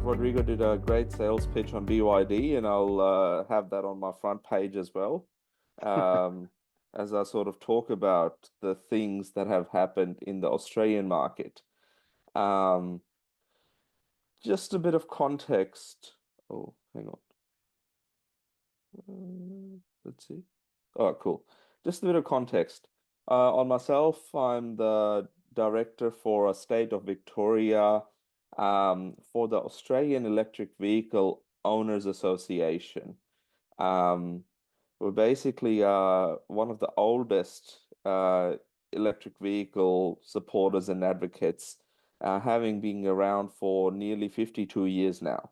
Rodrigo did a great sales pitch on BYD, and I'll have that on my front page as well. Um, as I sort of talk about the things that have happened in the Australian market. Um, just a bit of context. Oh, hang on. Let's see. Oh, cool. Just a bit of context. On myself, I'm the director for a state of Victoria, for the Australian Electric Vehicle Owners Association. Um, we're basically one of the oldest electric vehicle supporters and advocates, having been around for nearly 52 years now.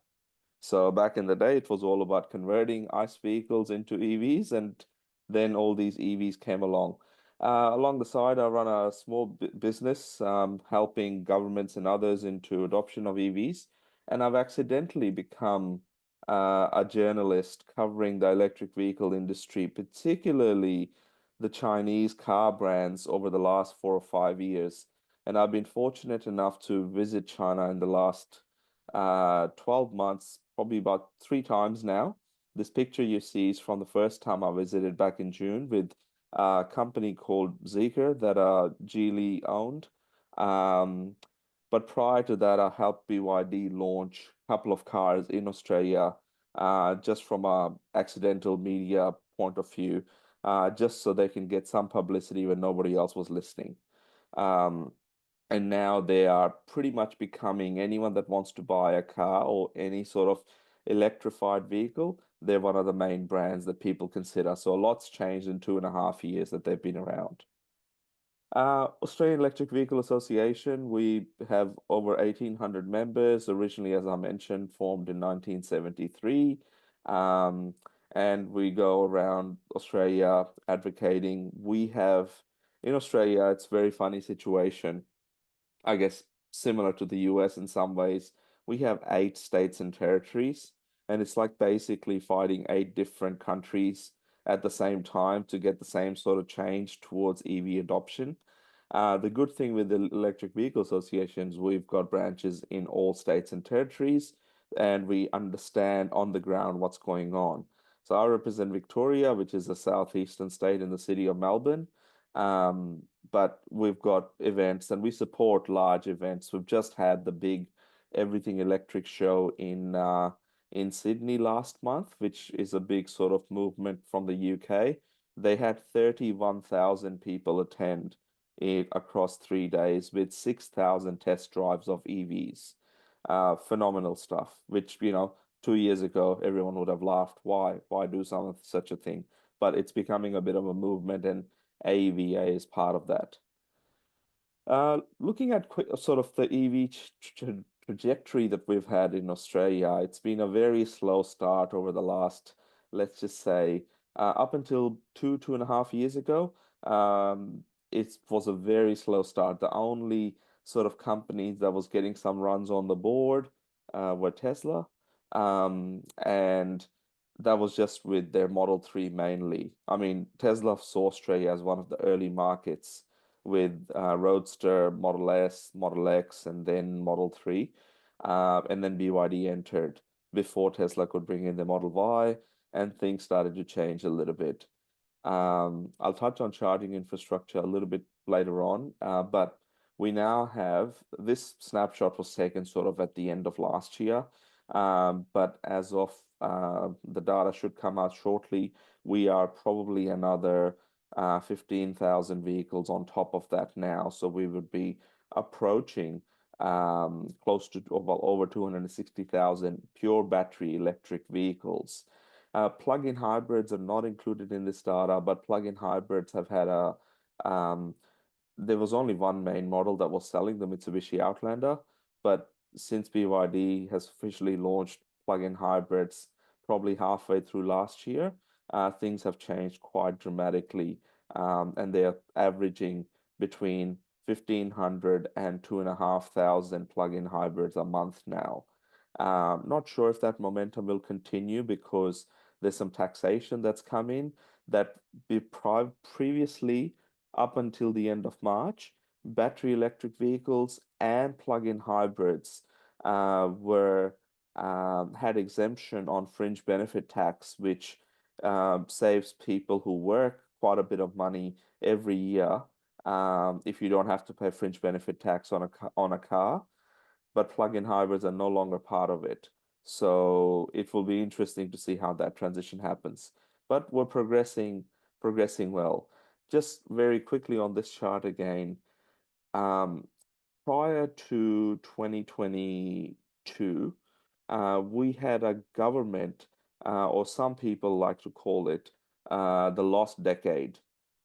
So back in the day, it was all about converting ICE vehicles into EVs, and then all these EVs came along. Along the side, I run a small business, helping governments and others into adoption of EVs, and I've accidentally become a journalist covering the electric vehicle industry, particularly the Chinese car brands over the last 4 or 5 years. And I've been fortunate enough to visit China in the last 12 months, probably about 3 times now. This picture you see is from the first time I visited back in June with a company called Zeekr that Geely owned. Um, but prior to that, I helped BYD launch a couple of cars in Australia, just from a accidental media point of view, just so they can get some publicity when nobody else was listening. Um, and now they are pretty much becoming anyone that wants to buy a car or any sort of electrified vehicle, they're one of the main brands that people consider. So a lot's changed in 2.5 years that they've been around. Australian Electric Vehicle Association, we have over 1,800 members, originally, as I mentioned, formed in 1973. Um, and we go around Australia advocating. We have, in Australia, it's a very funny situation. I guess similar to the US in some ways. We have 8 states and territories, and it's like basically fighting 8 different countries at the same time to get the same sort of change towards EV adoption. The good thing with the electric vehicle associations, we've got branches in all states and territories, and we understand on the ground what's going on. So I represent Victoria, which is a southeastern state in the city of Melbourne. But we've got events and we support large events. We've just had the big Everything Electric show in Sydney last month, which is a big sort of movement from the UK. They had 31,000 people attend across 3 days with 6,000 test drives of EVs. Phenomenal stuff, which, 2 years ago, everyone would have laughed. Why? Why do such a thing? But it's becoming a bit of a movement, and AVA is part of that. Looking at sort of the EV trajectory that we've had in Australia, it's been a very slow start over the last, let's just say, up until 2.5 years ago. It was a very slow start. The only sort of companies that was getting some runs on the board were Tesla. And that was just with their Model 3 mainly. I mean, Tesla saw Australia as one of the early markets with Roadster, Model S, Model X, and then Model 3. And then BYD entered before Tesla could bring in the Model Y, and things started to change a little bit. I'll touch on charging infrastructure a little bit later on, but we now have this snapshot was taken sort of at the end of last year. But as of the data should come out shortly, we are probably another 15,000 vehicles on top of that now. So we would be approaching close to well, over 260,000 pure battery electric vehicles. Plug-in hybrids are not included in this data, but plug-in hybrids have had um, there was only one main model that was selling, the Mitsubishi Outlander. But since BYD has officially launched plug-in hybrids probably halfway through last year, things have changed quite dramatically. And they are averaging between 1,500 and 2,500 plug-in hybrids a month now. Not sure if that momentum will continue because there's some taxation that's come in that previously, up until the end of March, battery electric vehicles and plug-in hybrids were had exemption on fringe benefit tax, which saves people who work quite a bit of money every year if you don't have to pay fringe benefit tax on a car. But plug-in hybrids are no longer part of it. So it will be interesting to see how that transition happens. But we're progressing well. Just very quickly on this chart again. Um, Prior to 2022, we had a government, or some people like to call it, the lost decade.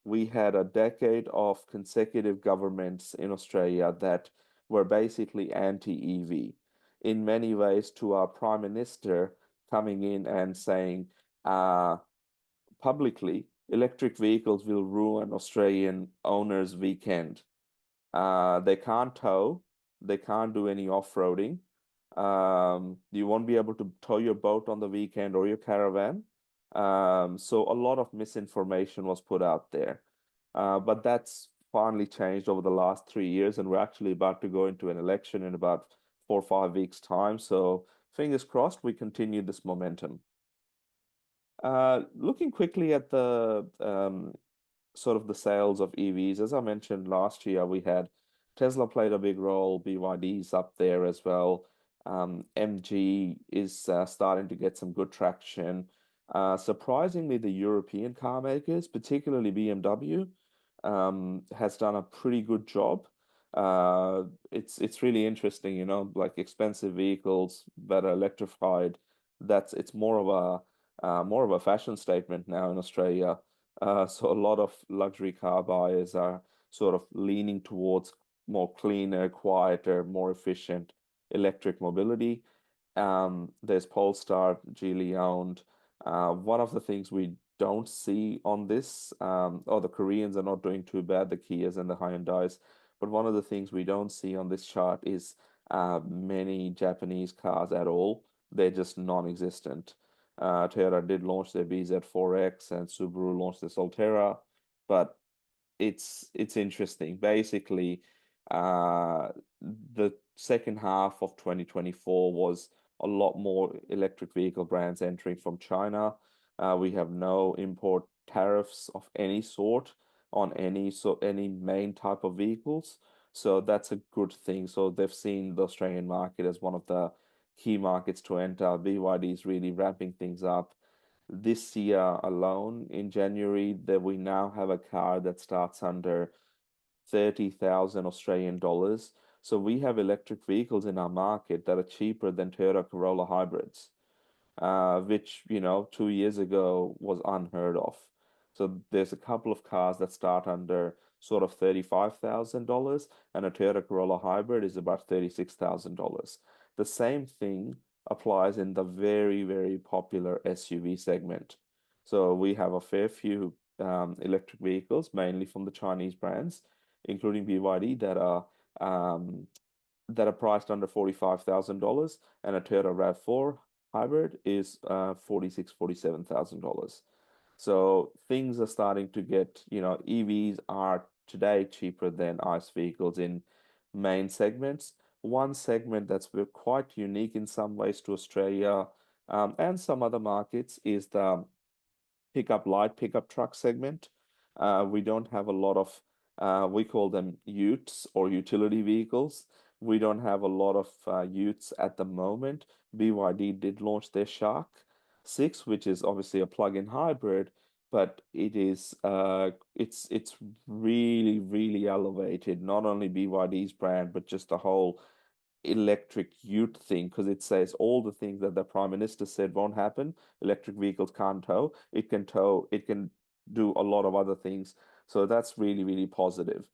We had a decade of consecutive governments in Australia that were basically anti-EV. In many ways, to our Prime Minister coming in and saying publicly, electric vehicles will ruin Australian owners' weekend. They can't tow. They can't do any off-roading. You won't be able to tow your boat on the weekend or your caravan. So a lot of misinformation was put out there. But that's finally changed over the last 3 years, and we're actually about to go into an election in about 4 or 5 weeks' time. So fingers crossed we continue this momentum. Looking quickly at the sort of the sales of EVs. As I mentioned last year, we had Tesla played a big role, BYD's up there as well. MG is starting to get some good traction. Surprisingly, the European car makers, particularly BMW, has done a pretty good job. It's really interesting, like expensive vehicles that are electrified. It's more of a fashion statement now in Australia. So a lot of luxury car buyers are sort of leaning towards more cleaner, quieter, more efficient electric mobility. There's Polestar, Geely owned. One of the things we don't see on this, the Koreans are not doing too bad, the Kias and the Hyundais, but one of the things we don't see on this chart is many Japanese cars at all. They're just non-existent. Toyota did launch their BZ4X and Subaru launched the Solterra, but it's interesting. Basically, uh, the second half of 2024 was a lot more electric vehicle brands entering from China. We have no import tariffs of any sort on any main type of vehicles. So that's a good thing. So they've seen the Australian market as one of the key markets to enter. BYD is really ramping things up. This year alone, in January, that we now have a car that starts under 30,000 Australian dollars. So we have electric vehicles in our market that are cheaper than Toyota Corolla hybrids, which, 2 years ago was unheard of. So there's a couple of cars that start under sort of $35,000, and a Toyota Corolla hybrid is about $36,000. The same thing applies in the very, very popular SUV segment. So we have a fair few electric vehicles, mainly from the Chinese brands, including BYD, that are priced under $45,000, and a Toyota RAV4 hybrid is 46, $47,000. So things are starting to get, EVs are today cheaper than ICE vehicles in main segments. One segment that's quite unique in some ways to Australia and some other markets is the light pickup truck segment. We don't have a lot of, we call them utes or utility vehicles. We don't have a lot of utes at the moment. BYD did launch their Shark 6, which is obviously a plug-in hybrid, but it's really, really elevated, not only BYD's brand, but just the whole electric ute thing, because it says all the things that the Prime Minister said won't happen. Electric vehicles can't tow. It can do a lot of other things. So that's really, really positive.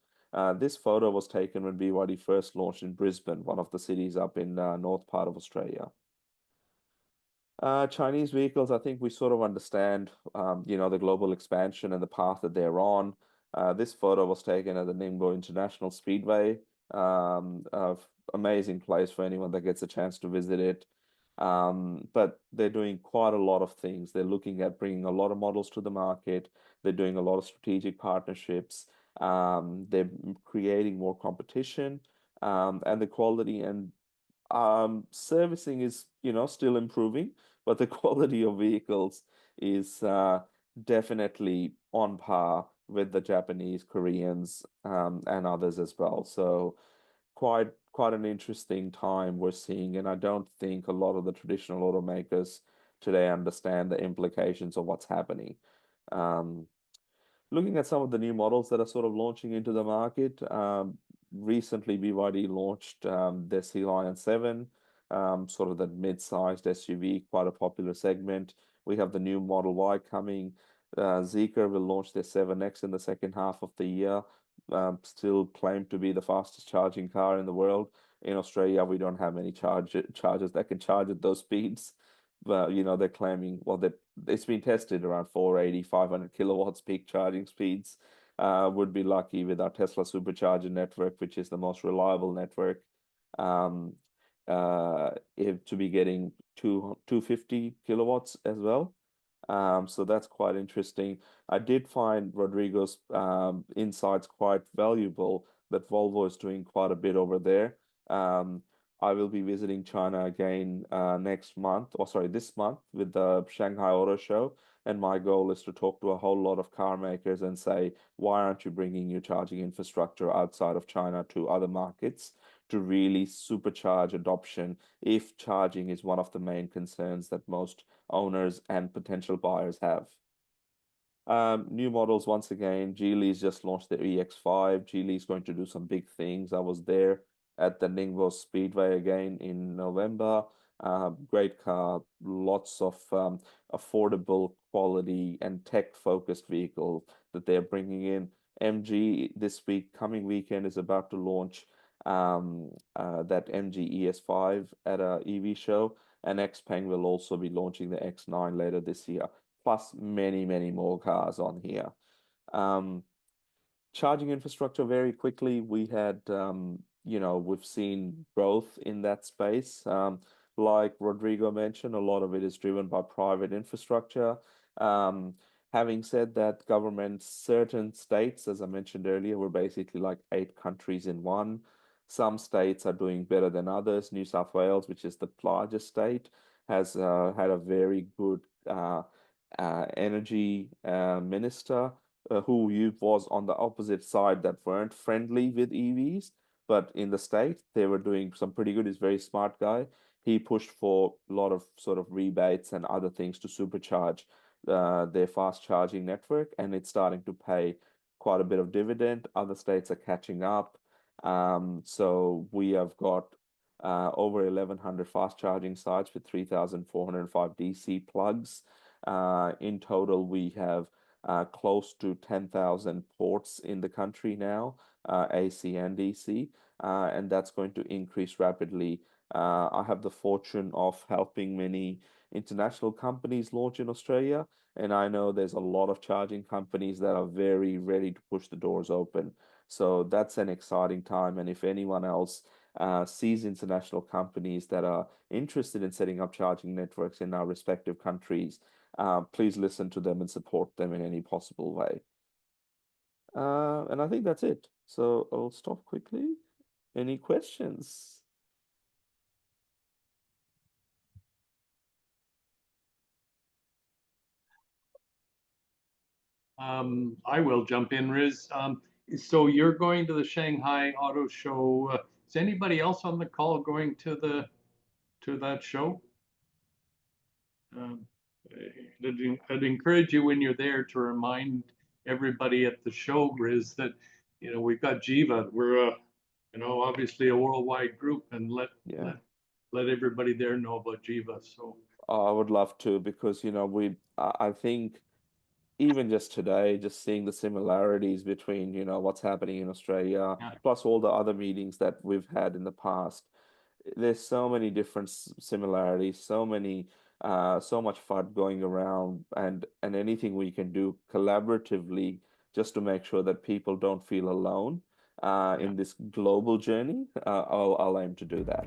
This photo was taken when BYD first launched in Brisbane, one of the cities up in north part of Australia. Chinese vehicles, I think we sort of understand, the global expansion and the path that they're on. This photo was taken at the Ningbo International Speedway. Amazing place for anyone that gets a chance to visit it. But they're doing quite a lot of things. They're looking at bringing a lot of models to the market. They're doing a lot of strategic partnerships. They're creating more competition. And the quality and Servicing is, still improving, but the quality of vehicles is definitely on par with the Japanese, Koreans, and others as well. So quite an interesting time we're seeing, and I don't think a lot of the traditional automakers today understand the implications of what's happening. Um, Looking at some of the new models that are sort of launching into the market, recently BYD launched their Sea Lion 7, sort of the mid-sized SUV, quite a popular segment. We have the new Model Y coming. Zeekr will launch their 7X in the second half of the year. Still claimed to be the fastest charging car in the world. In Australia, we don't have many chargers that can charge at those speeds. But they're claiming, well, that it's been tested around 480, 500 kilowatts peak charging speeds. Would be lucky with our Tesla supercharger network, which is the most reliable network, um, if to be getting 250 kilowatts as well. So that's quite interesting. I did find Rodrigo's insights quite valuable, that Volvo is doing quite a bit over there. Um, I will be visiting China again next month, or sorry, this month with the Shanghai Auto Show. And my goal is to talk to a whole lot of car makers and say, why aren't you bringing your charging infrastructure outside of China to other markets to really supercharge adoption if charging is one of the main concerns that most owners and potential buyers have. New models once again. Geely's just launched the EX5. Geely's going to do some big things. I was there at the Ningbo Speedway again in November. Great car, lots of affordable quality and tech-focused vehicle that they're bringing in. MG this week, coming weekend, is about to launch that MG ES5 at a EV show, and XPeng will also be launching the X9 later this year, plus many, many more cars on here. Um, Charging infrastructure very quickly. We've seen growth in that space. Like Rodrigo mentioned, a lot of it is driven by private infrastructure. Um, Having said that, governments, certain states, as I mentioned earlier, we're basically like 8 countries in one. Some states are doing better than others. New South Wales, which is the largest state, has had a very good energy minister who you was on the opposite side that weren't friendly with EVs, but in the state they were doing some pretty good. He's a very smart guy. He pushed for a lot of sort of rebates and other things to supercharge their fast charging network, and it's starting to pay quite a bit of dividend. Other states are catching up. So we have got over 1,100 fast charging sites with 3,405 DC plugs. In total, we have close to 10,000 ports in the country now, AC and DC, and that's going to increase rapidly. I have the fortune of helping many international companies launch in Australia, and I know there's a lot of charging companies that are very ready to push the doors open. So that's an exciting time, and if anyone else sees international companies that are interested in setting up charging networks in our respective countries, please listen to them and support them in any possible way. And I think that's it. So I'll stop quickly. Any questions? I will jump in, Riz. So you're going to the Shanghai Auto Show. Is anybody else on the call going to the to that show? Um, I'd encourage you when you're there to remind everybody at the show, Riz, that we've got Jiva. We're obviously a worldwide group, and Yeah. let everybody there know about Jiva. So I would love to, because I think even just today, just seeing the similarities between, what's happening in Australia, yeah, plus all the other meetings that we've had in the past. There's so many different similarities, so much fun going around, and anything we can do collaboratively just to make sure that people don't feel alone yeah. in this global journey. I'll aim to do that.